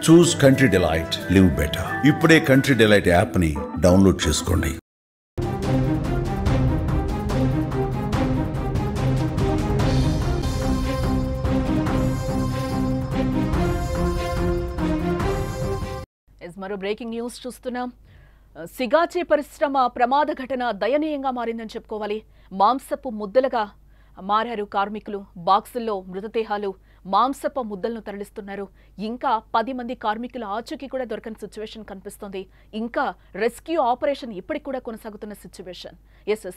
చూస్ country delight, live better. ఇప్పుడే country delight యాప్ని download చేసుకోండి. మరో బ్రేకింగ్ న్యూస్ చూస్తున్నాం. సిగాచి పరిశ్రమ ప్రమాద ఘటన దయనీయంగా మారిందని చెప్పుకోవాలి. మాంసపు ముద్దలుగా మారారు కార్మికులు. బాక్సుల్లో మృతదేహాలు, మాంసపు ముద్దలను తరలిస్తున్నారు. ఇంకా 10 మంది కార్మికుల ఆచూకీ కూడా దొరకని సిచ్యువేషన్ కనిపిస్తోంది. ఇంకా రెస్క్యూ ఆపరేషన్ ఇప్పటికి కూడా కొనసాగుతున్న సిచ్యువేషన్.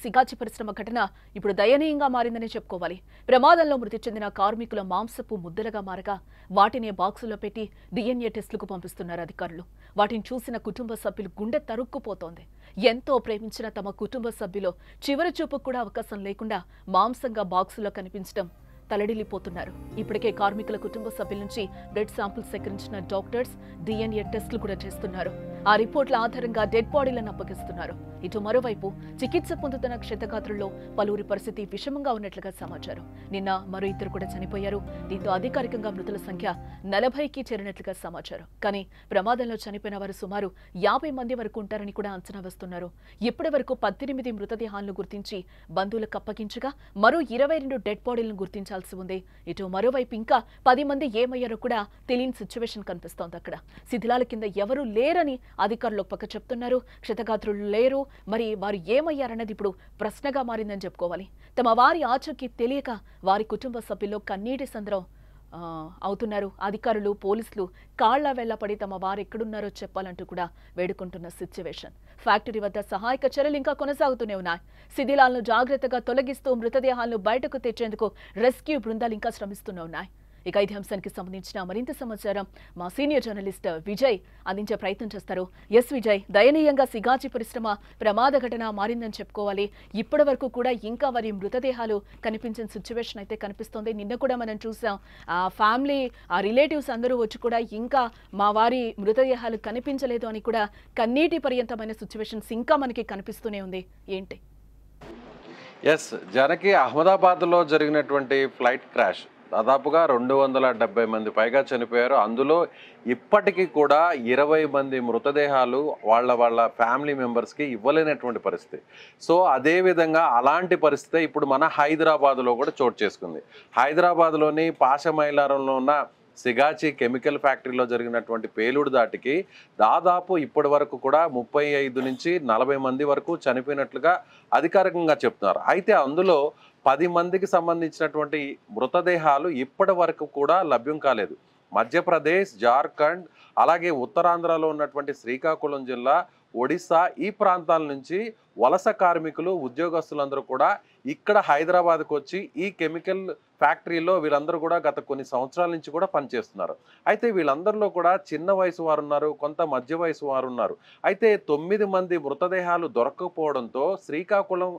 సిగాచి పరిశ్రమ ఘటన ఇప్పుడు దయనీయంగా మారిందని చెప్పుకోవాలి. ప్రమాదంలో మృతి చెందిన కార్మికుల మాంసపు ముద్దలుగా మారగా వాటిని బాక్సుల్లో పెట్టి DNA టెస్టులకు పంపిస్తున్నారు అధికారులు. వాటిని చూసిన కుటుంబ సభ్యులు గుండె తరుక్కుపోతోంది. ఎంతో ప్రేమించిన తమ కుటుంబ సభ్యులు చివరి చూపుకు కూడా అవకాశం లేకుండా మాంసంగా బాక్సులో కనిపించడం తలడిల్లిపోతున్నారు. ఇప్పటికే కార్మికుల కుటుంబ సభ్యుల నుంచి బ్లడ్ శాంపిల్స్ సేకరించిన డాక్టర్స్ DNA టెస్టులు కూడా చేస్తున్నారు. ఆ రిపోర్ట్ల ఆధారంగా డెడ్ బాడీలను అప్పగిస్తున్నారు. ఇటు మరోవైపు చికిత్స పొందుతున్న క్షతగాత్రుల్లో పలువురి పరిస్థితి విషమంగా ఉన్నట్లుగా సమాచారం. నిన్న మరో 2 కూడా చనిపోయారు. దీంతో అధికారికంగా మృతుల సంఖ్య 40కి చేరినట్లుగా సమాచారం. కానీ ప్రమాదంలో చనిపోయిన వారు సుమారు 50 మంది వరకు ఉంటారని కూడా అంచనా వేస్తున్నారు. ఇప్పటి వరకు 18 మృతదేహాలను గుర్తించి బంధువులకు అప్పగించగా మరో 22 డెడ్ బాడీలను గుర్తించాల్సి ఉంది. ఇటు మరోవైపు ఇంకా 10 మంది ఏమయ్యారో కూడా తెలియని సిచ్యువేషన్ కనిపిస్తోంది. అక్కడ శిథిలాల కింద ఎవరూ లేరని అధికారులు పక్క చెప్తున్నారు. క్షతగాత్రులు లేరు. మరి వారు ఏమయ్యారన్నది ఇప్పుడు ప్రశ్నగా మారిందని చెప్పుకోవాలి. తమ వారి ఆచూకీ తెలియక వారి కుటుంబ సభ్యుల్లో కన్నీటి సంద్రం అవుతున్నారు. అధికారులు, పోలీసులు కాళ్ల వెళ్లపడి తమ వారు ఎక్కడున్నారో చెప్పాలంటూ కూడా వేడుకుంటున్న సిచ్యువేషన్. ఫ్యాక్టరీ వద్ద సహాయక చర్యలు ఇంకా కొనసాగుతూనే ఉన్నాయి. శిథిలాలను జాగ్రత్తగా తొలగిస్తూ మృతదేహాలను బయటకు తెచ్చేందుకు రెస్క్యూ బృందాలు ఇంకా శ్రమిస్తూనే ఉన్నాయి. ఇక ఇదే అంశానికి సంబంధించిన మరింత సమాచారం మా సీనియర్ జర్నలిస్ట్ విజయ్ అందించే ప్రయత్నం చేస్తారు. విజయ్, దయనీయంగా సిగాచి పరిశ్రమ ప్రమాద ఘటన మారిందని చెప్పుకోవాలి. ఇప్పటి వరకు కూడా ఇంకా వారి మృతదేహాలు కనిపించిన సిచ్యువేషన్ అయితే కనిపిస్తోంది. నిన్న కూడా మనం చూసాం, ఆ ఫ్యామిలీ, ఆ రిలేటివ్స్ అందరూ వచ్చి కూడా ఇంకా మా వారి మృతదేహాలు కనిపించలేదు అని కూడా కన్నీటి పర్యంతమైన సిచ్యువేషన్స్ ఇంకా మనకి కనిపిస్తూనే ఉంది. ఏంటి? జానకి, అహ్మదాబాద్లో జరిగినటువంటి ఫ్లైట్ క్రాష్ దాదాపుగా 270 మంది పైగా చనిపోయారు. అందులో ఇప్పటికీ కూడా 20 మంది మృతదేహాలు వాళ్ళ ఫ్యామిలీ మెంబర్స్కి ఇవ్వలేనటువంటి పరిస్థితి. సో అదేవిధంగా అలాంటి పరిస్థితి ఇప్పుడు మన హైదరాబాద్లో కూడా చోటు చేసుకుంది. హైదరాబాద్లోని పాషమైలారంలో ఉన్న సిగాచి కెమికల్ ఫ్యాక్టరీలో జరిగినటువంటి పేలుడు దాటికి దాదాపు ఇప్పటి వరకు కూడా 35 నుంచి 40 మంది వరకు చనిపోయినట్లుగా అధికారికంగా చెప్తున్నారు. అయితే అందులో 10 మందికి సంబంధించినటువంటి మృతదేహాలు ఇప్పటి వరకు కూడా లభ్యం కాలేదు. మధ్యప్రదేశ్, జార్ఖండ్, అలాగే ఉత్తరాంధ్రలో ఉన్నటువంటి శ్రీకాకుళం జిల్లా, ఒడిశా ఈ ప్రాంతాల నుంచి వలస కార్మికులు, ఉద్యోగస్తులందరూ కూడా ఇక్కడ హైదరాబాద్కు వచ్చి ఈ కెమికల్ ఫ్యాక్టరీలో వీళ్ళందరూ కూడా గత కొన్ని సంవత్సరాల నుంచి కూడా పనిచేస్తున్నారు. అయితే వీళ్ళందరిలో కూడా చిన్న వయసు వారు ఉన్నారు, కొంత మధ్య వయసు వారు ఉన్నారు. అయితే 9 మంది మృతదేహాలు దొరకకపోవడంతో శ్రీకాకుళం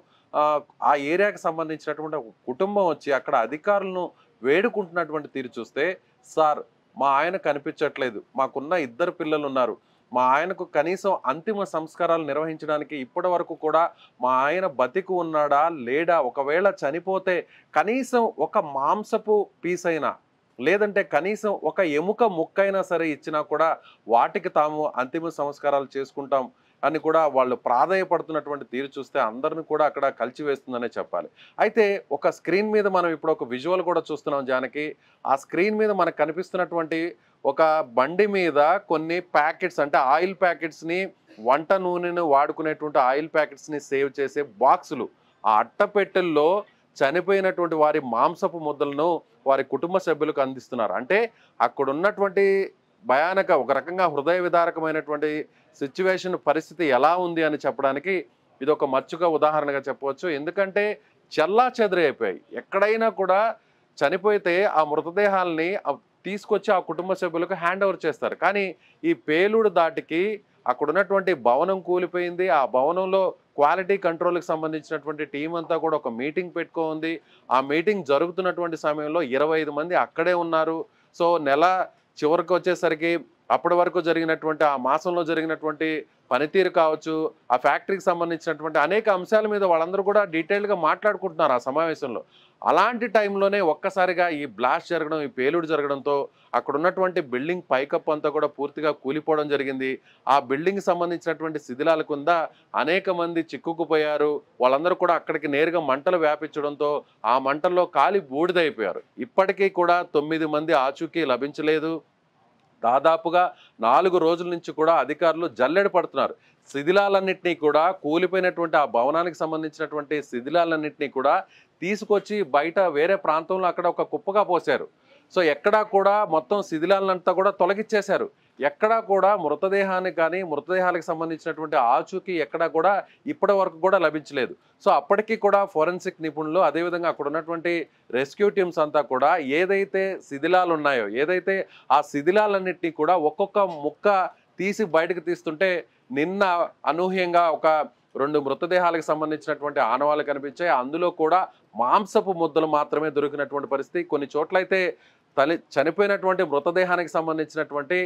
ఆ ఏరియాకి సంబంధించినటువంటి కుటుంబం వచ్చి అక్కడ అధికారులను వేడుకుంటున్నటువంటి తీరు చూస్తే, సార్ మా ఆయన కనిపించట్లేదు, మాకున్న 2 పిల్లలు ఉన్నారు, మా ఆయనకు కనీసం అంతిమ సంస్కారాలు నిర్వహించడానికి ఇప్పటి వరకు కూడా మా ఆయన బతికి ఉన్నాడా లేడా, ఒకవేళ చనిపోతే కనీసం ఒక మాంసపు పీస్ అయినా లేదంటే కనీసం ఒక ఎముక ముక్కైనా సరే ఇచ్చినా కూడా వాటికి తాము అంతిమ సంస్కారాలు చేసుకుంటాం అని కూడా వాళ్ళు ప్రాధాయపడుతున్నటువంటి తీరు చూస్తే అందరిని కూడా అక్కడ కలిచివేస్తుందనే చెప్పాలి. అయితే ఒక స్క్రీన్ మీద మనం ఇప్పుడు ఒక విజువల్ కూడా చూస్తున్నాం జానకి. ఆ స్క్రీన్ మీద మనకు కనిపిస్తున్నటువంటి ఒక బండి మీద కొన్ని ప్యాకెట్స్, అంటే ఆయిల్ ప్యాకెట్స్ని, వంట నూనెను వాడుకునేటువంటి ఆయిల్ ప్యాకెట్స్ని సేవ్ చేసే బాక్సులు, ఆ అట్టపెట్టెల్లో చనిపోయినటువంటి వారి మాంసపు ముద్దలను వారి కుటుంబ సభ్యులకు అందిస్తున్నారు. అంటే అక్కడ ఉన్నటువంటి భయానక, ఒక రకంగా హృదయ విదారకమైనటువంటి సిచ్యువేషన్, పరిస్థితి ఎలా ఉంది అని చెప్పడానికి ఇది ఒక మచ్చుగా ఉదాహరణగా చెప్పవచ్చు. ఎందుకంటే చెల్లా చెదరి అయిపోయాయి. ఎక్కడైనా కూడా చనిపోతే ఆ మృతదేహాలని తీసుకొచ్చి ఆ కుటుంబ సభ్యులకు హ్యాండ్ ఓవర్ చేస్తారు. కానీ ఈ పేలుడు దాటికి అక్కడ ఉన్నటువంటి భవనం కూలిపోయింది. ఆ భవనంలో క్వాలిటీ కంట్రోల్కి సంబంధించినటువంటి టీం అంతా కూడా ఒక మీటింగ్ పెట్టుకోంది. ఆ మీటింగ్ జరుగుతున్నటువంటి సమయంలో 25 మంది అక్కడే ఉన్నారు. సో నెల చివరికి వచ్చేసరికి అప్పటి వరకు జరిగినటువంటి ఆ మాసంలో జరిగినటువంటి పనితీరు కావచ్చు, ఆ ఫ్యాక్టరీకి సంబంధించినటువంటి అనేక అంశాల మీద వాళ్ళందరూ కూడా డీటెయిల్గా మాట్లాడుకుంటున్నారు ఆ సమావేశంలో. అలాంటి టైంలోనే ఒక్కసారిగా ఈ బ్లాస్ట్ జరగడం, ఈ పేలుడు జరగడంతో అక్కడ ఉన్నటువంటి బిల్డింగ్ పైకప్పు అంతా కూడా పూర్తిగా కూలిపోవడం జరిగింది. ఆ బిల్డింగ్ సంబంధించినటువంటి శిథిలాల కింద అనేక మంది చిక్కుకుపోయారు. వాళ్ళందరూ కూడా అక్కడికి నేరుగా మంటలు వ్యాపించడంతో ఆ మంటల్లో కాలి బూడిదైపోయారు. ఇప్పటికీ కూడా 9 మంది ఆచూకీ లభించలేదు. దాదాపుగా 4 రోజుల నుంచి కూడా అధికారులు జల్లెడ పడుతున్నారు. శిథిలాలన్నింటినీ కూడా, కూలిపోయినటువంటి ఆ భవనానికి సంబంధించినటువంటి శిథిలాలన్నింటినీ కూడా తీసుకొచ్చి బయట వేరే ప్రాంతంలో అక్కడ ఒక కుప్పగా పోశారు. సో ఎక్కడా కూడా మొత్తం శిథిలాలంతా కూడా తొలగిచ్చేశారు. ఎక్కడా కూడా మృతదేహానికి కానీ, మృతదేహాలకు సంబంధించినటువంటి ఆచూకీ ఎక్కడా కూడా ఇప్పటి వరకు కూడా లభించలేదు. సో అప్పటికీ కూడా ఫోరెన్సిక్ నిపుణులు, అదేవిధంగా అక్కడ ఉన్నటువంటి రెస్క్యూ టీమ్స్ అంతా కూడా ఏదైతే శిథిలాలు ఉన్నాయో, ఏదైతే ఆ శిథిలాలన్నింటినీ కూడా ఒక్కొక్క ముక్క తీసి బయటకు తీస్తుంటే నిన్న అనూహ్యంగా ఒక 2 మృతదేహాలకు సంబంధించినటువంటి ఆనవాళ్ళు కనిపించాయి. అందులో కూడా మాంసపు ముద్దలు మాత్రమే దొరికినటువంటి పరిస్థితి. కొన్ని చోట్లయితే చనిపోయినటువంటి మృతదేహానికి సంబంధించినటువంటి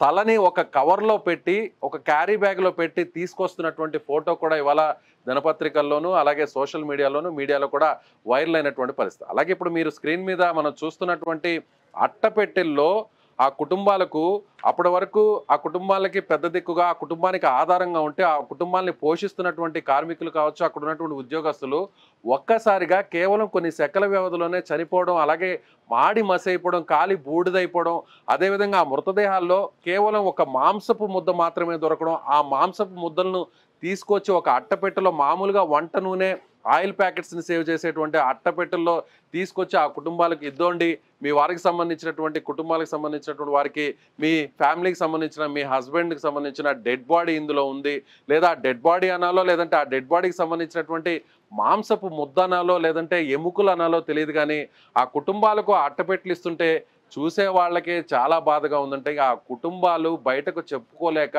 తలని ఒక కవర్లో పెట్టి, ఒక క్యారీ బ్యాగ్లో పెట్టి తీసుకొస్తున్నటువంటి ఫోటో కూడా ఇవాళ దినపత్రికల్లోనూ అలాగే సోషల్ మీడియాలో కూడా వైరల్ అయినటువంటి పరిస్థితి. అలాగే ఇప్పుడు మీరు స్క్రీన్ మీద మనం చూస్తున్నటువంటి అట్టపెట్టెల్లో ఆ కుటుంబాలకు, అప్పటి వరకు ఆ కుటుంబాలకి పెద్ద దిక్కుగా, ఆ కుటుంబానికి ఆధారంగా ఉంటే ఆ కుటుంబాన్ని పోషిస్తున్నటువంటి కార్మికులు కావచ్చు, అక్కడ ఉన్నటువంటి ఉద్యోగస్తులు ఒక్కసారిగా కేవలం కొన్ని సెకల వ్యవధిలోనే చనిపోవడం, అలాగే మాడి మసైపోవడం, కాలి బూడిదైపోవడం, అదేవిధంగా ఆ మృతదేహాల్లో కేవలం ఒక మాంసపు ముద్ద మాత్రమే దొరకడం, ఆ మాంసపు ముద్దలను తీసుకొచ్చి ఒక అట్టపెట్టెలో మామూలుగా వంట నూనె, ఆయిల్ ప్యాకెట్స్ని సేవ్ చేసేటువంటి అట్టపెట్టెల్లో తీసుకొచ్చి ఆ కుటుంబాలకు ఇద్దండి, మీ వారికి సంబంధించినటువంటి కుటుంబాలకు సంబంధించినటువంటి వారికి, మీ ఫ్యామిలీకి సంబంధించిన, మీ హస్బెండ్కి సంబంధించిన డెడ్ బాడీ ఇందులో ఉంది, లేదా డెడ్ బాడీ అనాలో, లేదంటే ఆ డెడ్ బాడీకి సంబంధించినటువంటి మాంసపు ముద్ద అనాలో, లేదంటే ఎముకలు అనాలో తెలియదు, కానీ ఆ కుటుంబాలకు ఆ అట్టపెట్టెలు ఇస్తుంటే చూసే వాళ్ళకే చాలా బాధగా ఉందంటే ఆ కుటుంబాలు బయటకు చెప్పుకోలేక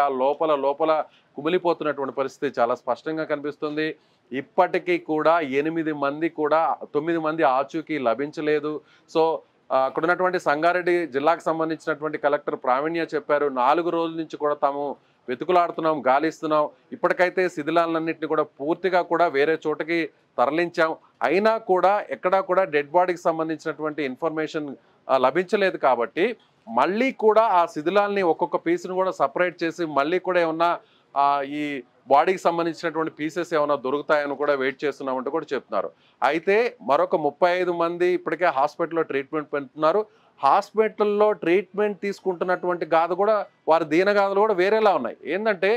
లోపల కుమిలిపోతున్నటువంటి పరిస్థితి చాలా స్పష్టంగా కనిపిస్తుంది. ఇప్పటికీ కూడా 9 మంది ఆచూకీ లభించలేదు. సో అక్కడ ఉన్నటువంటి సంగారెడ్డి జిల్లాకు సంబంధించినటువంటి కలెక్టర్ ప్రావీణ్య చెప్పారు, 4 రోజుల నుంచి కూడా తాము వెతుకులాడుతున్నాం, గాలిస్తున్నాం, ఇప్పటికైతే శిథిలాలన్నింటినీ కూడా పూర్తిగా కూడా వేరే చోటకి తరలించాం, అయినా కూడా ఎక్కడా కూడా డెడ్ బాడీకి సంబంధించినటువంటి ఇన్ఫర్మేషన్ లభించలేదు. కాబట్టి మళ్ళీ కూడా ఆ శిథిలాల్ని ఒక్కొక్క పీస్ను కూడా సపరేట్ చేసి మళ్ళీ కూడా ఏమన్నా ఈ బాడీకి సంబంధించినటువంటి పీసెస్ ఏమైనా దొరుకుతాయని కూడా వెయిట్ చేస్తున్నామంటూ కూడా చెప్తున్నారు. అయితే మరొక 35 మంది ఇప్పటికే హాస్పిటల్లో ట్రీట్మెంట్ పొందుతున్నారు. హాస్పిటల్లో ట్రీట్మెంట్ తీసుకుంటున్నటువంటి గాథ కూడా, వారి దీనగాథలు కూడా వేరేలా ఉన్నాయి. ఏంటంటే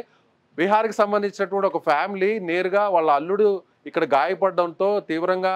బీహార్కి సంబంధించినటువంటి ఒక ఫ్యామిలీ నేరుగా వాళ్ళ అల్లుడు ఇక్కడ గాయపడడంతో తీవ్రంగా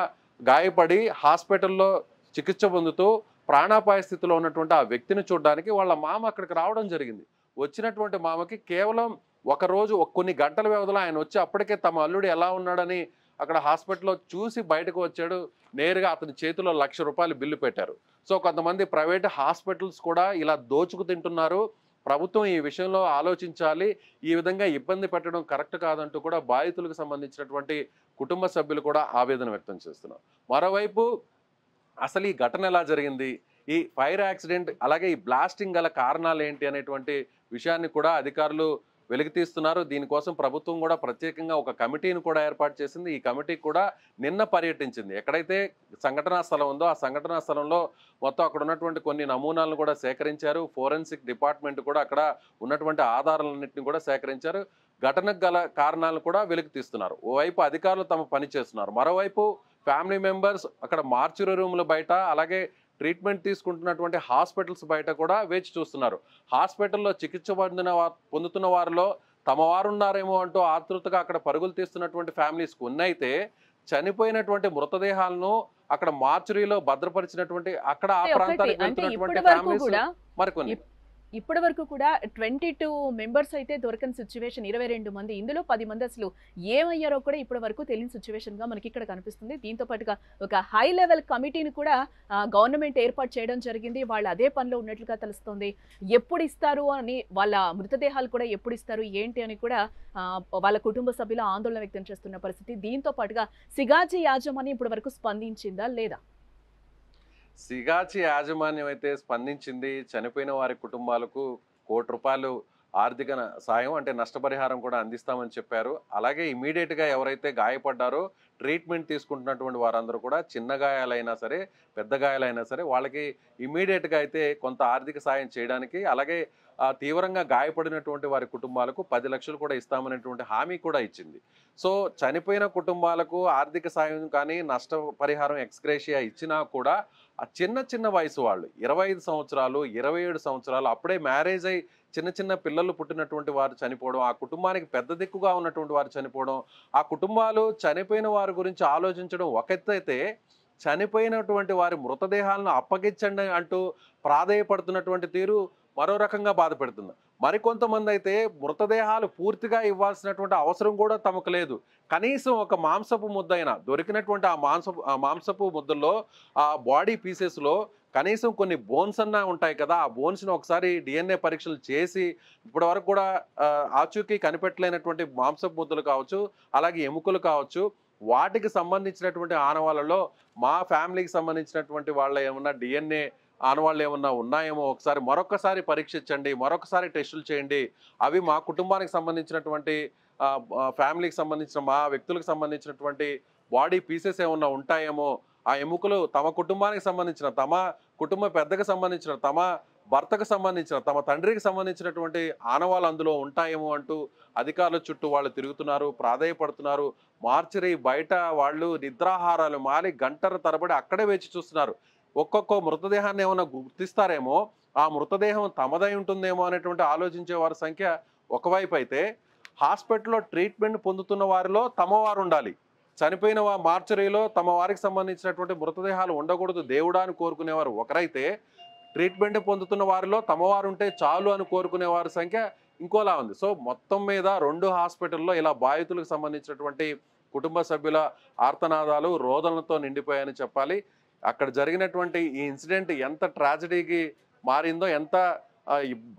గాయపడి హాస్పిటల్లో చికిత్స పొందుతూ ప్రాణాపాయ స్థితిలో ఉన్నటువంటి ఆ వ్యక్తిని చూడడానికి వాళ్ళ మామ అక్కడికి రావడం జరిగింది. వచ్చినటువంటి మామకి కేవలం ఒక రోజు కొన్ని గంటల వ్యవధిలో ఆయన వచ్చి అప్పటికే తమ అల్లుడు ఎలా ఉన్నాడని అక్కడ హాస్పిటల్లో చూసి బయటకు వచ్చాడు. నేరుగా అతని చేతిలో ₹1,00,000 బిల్లు పెట్టారు. సో కొంతమంది ప్రైవేట్ హాస్పిటల్స్ కూడా ఇలా దోచుకు తింటున్నారు, ప్రభుత్వం ఈ విషయంలో ఆలోచించాలి, ఈ విధంగా ఇబ్బంది పెట్టడం కరెక్ట్ కాదంటూ కూడా బాధితులకు సంబంధించినటువంటి కుటుంబ సభ్యులు కూడా ఆవేదన వ్యక్తం చేస్తున్నారు. మరోవైపు అసలు ఈ ఘటన ఎలా జరిగింది, ఈ ఫైర్ యాక్సిడెంట్, అలాగే ఈ బ్లాస్టింగ్ గల కారణాలు ఏంటి అనేటువంటి విషయాన్ని కూడా అధికారులు వెలికితీస్తున్నారు. దీనికోసం ప్రభుత్వం కూడా ప్రత్యేకంగా ఒక కమిటీని కూడా ఏర్పాటు చేసింది. ఈ కమిటీ కూడా నిన్న పర్యటించింది. ఎక్కడైతే సంఘటనా స్థలం ఉందో ఆ సంఘటనా స్థలంలో మొత్తం అక్కడ ఉన్నటువంటి కొన్ని నమూనాలను కూడా సేకరించారు. ఫోరెన్సిక్ డిపార్ట్మెంట్ కూడా అక్కడ ఉన్నటువంటి ఆధారాలన్నింటినీ కూడా సేకరించారు. ఘటనకు గల కారణాలను కూడా వెలికితీస్తున్నారు. ఓవైపు అధికారులు తమ పని చేస్తున్నారు, మరోవైపు ఫ్యామిలీ మెంబర్స్ అక్కడ మార్చురీ రూముల బయట, అలాగే ట్రీట్మెంట్ తీసుకుంటున్నటువంటి హాస్పిటల్స్ బయట కూడా వేచి చూస్తున్నారు. హాస్పిటల్లో చికిత్స పొందుతున్న వారిలో తమ వారు ఉన్నారేమో అంటూ ఆతృతగా అక్కడ పరుగులు తీస్తున్నటువంటి ఫ్యామిలీస్ ఉన్నైతే, చనిపోయినటువంటి మృతదేహాలను అక్కడ మార్చురీలో భద్రపరిచినటువంటి అక్కడ ఆ ప్రాంతానికి వెళ్తున్నటువంటి ఫ్యామిలీస్ మరికొన్ని. ఇప్పటి వరకు కూడా 22 మెంబర్స్ అయితే దొరకని సిచ్యువేషన్, 22 మంది, ఇందులో 10 మంది అసలు ఏమయ్యారో కూడా ఇప్పటి వరకు తెలియని సిచ్యువేషన్ గా మనకి ఇక్కడ కనిపిస్తుంది. దీంతో పాటుగా ఒక హై లెవెల్ కమిటీని కూడా గవర్నమెంట్ ఏర్పాటు చేయడం జరిగింది. వాళ్ళు అదే పనిలో ఉన్నట్లుగా తెలుస్తుంది. ఎప్పుడు ఇస్తారు అని, వాళ్ళ మృతదేహాలు కూడా ఎప్పుడు ఇస్తారు ఏంటి అని కూడా వాళ్ళ కుటుంబ సభ్యులు ఆందోళన వ్యక్తం చేస్తున్న పరిస్థితి. దీంతో పాటుగా సిగాచి యాజమాన్యం ఇప్పటి వరకు స్పందించిందా లేదా? సిగాచి యాజమాన్యం అయితే స్పందించింది. చనిపోయిన వారి కుటుంబాలకు ₹1 కోటి ఆర్థిక సాయం అంటే నష్టపరిహారం కూడా అందిస్తామని చెప్పారు. అలాగే ఇమీడియట్గా ఎవరైతే గాయపడ్డారో ట్రీట్మెంట్ తీసుకుంటున్నటువంటి వారందరూ కూడా చిన్న గాయాలైనా సరే పెద్ద గాయాలైనా సరే వాళ్ళకి ఇమీడియట్గా అయితే కొంత ఆర్థిక సాయం చేయడానికి, అలాగే తీవ్రంగా గాయపడినటువంటి వారి కుటుంబాలకు 10 లక్షలు కూడా ఇస్తామనేటువంటి హామీ కూడా ఇచ్చింది. సో చనిపోయిన కుటుంబాలకు ఆర్థిక సాయం కానీ నష్టపరిహారం ఎక్స్గ్రేషియా ఇచ్చినా కూడా ఆ చిన్న చిన్న వయసు వాళ్ళు 25 సంవత్సరాలు 27 సంవత్సరాలు అప్పుడే మ్యారేజ్ అయ్యి చిన్న చిన్న పిల్లలు పుట్టినటువంటి వారు చనిపోవడం, ఆ కుటుంబానికి పెద్ద దిక్కుగా ఉన్నటువంటి వారు చనిపోవడం, ఆ కుటుంబాలు చనిపోయిన వారి గురించి ఆలోచించడం ఒక ఎత్తు అయితే, చనిపోయినటువంటి వారి మృతదేహాలను అప్పగించండి అంటూ ప్రాధేయపడుతున్నటువంటి తీరు మరో రకంగా బాధ పెడుతుంది. మరికొంతమంది అయితే మృతదేహాలు పూర్తిగా ఇవ్వాల్సినటువంటి అవసరం కూడా తమకు లేదు. కనీసం ఒక మాంసపు ముద్దైనా దొరికినటువంటి ఆ మాంసపు ముద్దల్లో ఆ బాడీ పీసెస్లో కనీసం కొన్ని బోన్స్ అన్నా ఉంటాయి కదా, ఆ బోన్స్ని ఒకసారి DNA పరీక్షలు చేసి ఇప్పటి వరకు కూడా ఆచూకీ కనిపెట్టలేనటువంటి మాంసపు ముద్దలు కావచ్చు, అలాగే ఎముకలు కావచ్చు, వాటికి సంబంధించినటువంటి ఆనవాళ్ళలో మా ఫ్యామిలీకి సంబంధించినటువంటి వాళ్ళ ఏమన్నా DNA ఆనవాళ్ళు ఏమన్నా ఉన్నాయేమో ఒకసారి మరొకసారి పరీక్షించండి, మరొకసారి టెస్టులు చేయండి, అవి మా కుటుంబానికి సంబంధించినటువంటి ఫ్యామిలీకి సంబంధించిన మా వ్యక్తులకు సంబంధించినటువంటి బాడీ పీసెస్ ఏమన్నా ఉంటాయేమో, ఆ ఎముకలు తమ కుటుంబానికి సంబంధించిన, తమ కుటుంబ పెద్దకు సంబంధించిన, తమ భర్తకు సంబంధించిన, తమ తండ్రికి సంబంధించినటువంటి ఆనవాళ్ళు అందులో ఉంటాయేమో అంటూ అధికారుల చుట్టూ వాళ్ళు తిరుగుతున్నారు, ప్రాధేయపడుతున్నారు. మార్చరీ బయట వాళ్ళు నిద్రాహారాలు మాలి గంటల తరబడి అక్కడే వేచి చూస్తున్నారు. ఒక్కొక్క మృతదేహాన్ని ఏమైనా గుర్తిస్తారేమో, ఆ మృతదేహం తమదై ఉంటుందేమో అనేటువంటి ఆలోచించే వారి సంఖ్య ఒకవైపు అయితే, హాస్పిటల్లో ట్రీట్మెంట్ పొందుతున్న వారిలో తమవారు ఉండాలి. చనిపోయిన మార్చరీలో తమ వారికి సంబంధించినటువంటి మృతదేహాలు ఉండకూడదు దేవుడా అని కోరుకునేవారు ఒకరైతే, ట్రీట్మెంట్ పొందుతున్న వారిలో తమవారు ఉంటే చాలు అని కోరుకునే వారి సంఖ్య ఇంకోలా ఉంది. సో మొత్తం మీద 2 హాస్పిటల్లో ఇలా బాధితులకు సంబంధించినటువంటి కుటుంబ సభ్యుల ఆర్తనాదాలు రోదనలతో నిండిపోయాయని చెప్పాలి. అక్కడ జరిగినటువంటి ఈ ఇన్సిడెంట్ ఎంత ట్రాజడీకి మారిందో, ఎంత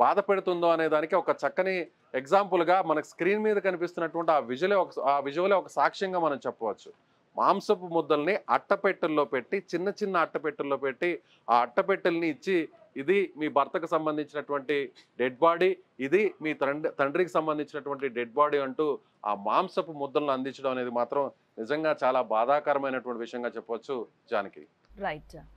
బాధ పెడుతుందో అనే దానికి ఒక చక్కని ఎగ్జాంపుల్గా మనకు స్క్రీన్ మీద కనిపిస్తున్నటువంటి ఆ విజువలే ఒక సాక్ష్యంగా మనం చెప్పవచ్చు. మాంసపు ముద్దల్ని అట్టపెట్టెల్లో పెట్టి, చిన్న చిన్న అట్టపెట్టెల్లో పెట్టి, ఆ అట్టపెట్టెల్ని ఇచ్చి ఇది మీ భర్తకు సంబంధించినటువంటి డెడ్ బాడీ, ఇది మీ తండ్రికి సంబంధించినటువంటి డెడ్ బాడీ అంటూ ఆ మాంసపు ముద్దలను అందించడం అనేది మాత్రం నిజంగా చాలా బాధాకరమైనటువంటి విషయంగా చెప్పవచ్చు. జానకి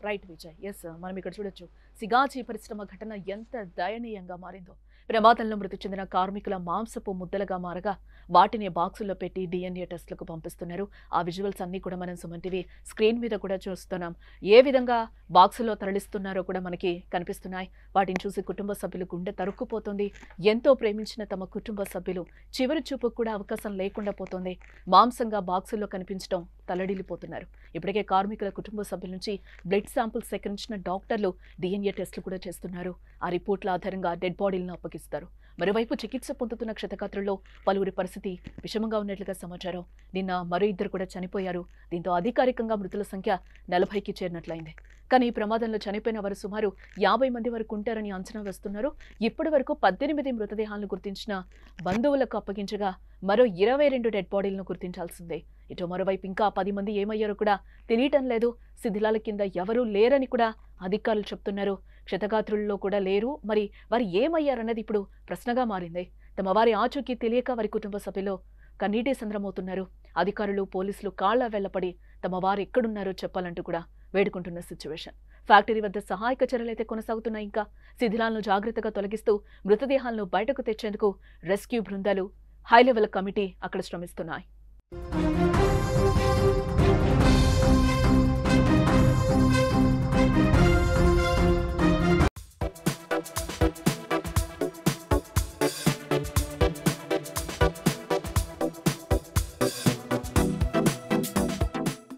రైట్ విజయ్. ఎస్, మనం ఇక్కడ చూడొచ్చు సిగాచి పరిశ్రమ ఘటన ఎంత దయనీయంగా మారిందో. ప్రమాదంలో మృతి చెందిన కార్మికుల మాంసపు ముద్దలుగా మారగా వాటిని బాక్సుల్లో పెట్టి DNA టెస్టులకు పంపిస్తున్నారు. ఆ విజువల్స్ అన్ని కూడా మనం సుమన్ టీవీ స్క్రీన్ మీద కూడా చూస్తున్నాం. ఏ విధంగా బాక్సుల్లో తరలిస్తున్నారో కూడా మనకి కనిపిస్తున్నాయి. వాటిని చూసి కుటుంబ సభ్యులు గుండె తరుక్కుపోతుంది. ఎంతో ప్రేమించిన తమ కుటుంబ సభ్యులు చివరి చూపుకు కూడా అవకాశం లేకుండా పోతుంది. మాంసంగా బాక్సుల్లో కనిపించడం తల్లడిల్లిపోతున్నారు. ఇప్పటికే కార్మికుల కుటుంబ సభ్యుల నుంచి బ్లడ్ శాంపుల్స్ సేకరించిన డాక్టర్లు DNA టెస్టులు కూడా చేస్తున్నారు. ఆ రిపోర్ట్ల ఆధారంగా డెడ్ బాడీలను అప్పగిస్తారు. మరోవైపు చికిత్స పొందుతున్న క్షతగాత్రుల్లో పలువురి పరిస్థితి విషమంగా ఉన్నట్లుగా సమాచారం. నిన్న మరో 2 కూడా చనిపోయారు. దీంతో అధికారికంగా మృతుల సంఖ్య 40కి చేరినట్లయింది. కానీ ఈ ప్రమాదంలో చనిపోయిన వారు సుమారు 50 మంది వరకు ఉంటారని అంచనా వేస్తున్నారు. ఇప్పటి వరకు 18 మృతదేహాలను గుర్తించిన బంధువులకు అప్పగించగా మరో 22 డెడ్ బాడీలను గుర్తించాల్సిందే. ఇటు మరోవైపు ఇంకా 10 మంది ఏమయ్యారో కూడా తెలియటం లేదు. శిథిలాల కింద ఎవరూ లేరని కూడా అధికారులు చెప్తున్నారు. క్షతగాత్రుల్లో కూడా లేరు. మరి వారు ఏమయ్యారన్నది ఇప్పుడు ప్రశ్నగా మారింది. తమ వారి ఆచూకీ తెలియక వారి కుటుంబ సభ్యులు కన్నీటి సంద్రమవుతున్నారు. అధికారులు పోలీసులు కాళ్ల వెళ్లపడి తమ వారు ఎక్కడున్నారో చెప్పాలంటూ కూడా వేడుకుంటున్న సిచ్యువేషన్. ఫ్యాక్టరీ వద్ద సహాయక చర్యలైతే కొనసాగుతున్నాయి. ఇంకా శిథిలాలను జాగ్రత్తగా తొలగిస్తూ మృతదేహాలను బయటకు తెచ్చేందుకు రెస్క్యూ బృందాలు, హై లెవెల్ కమిటీ అక్కడ శ్రమిస్తున్నాయి.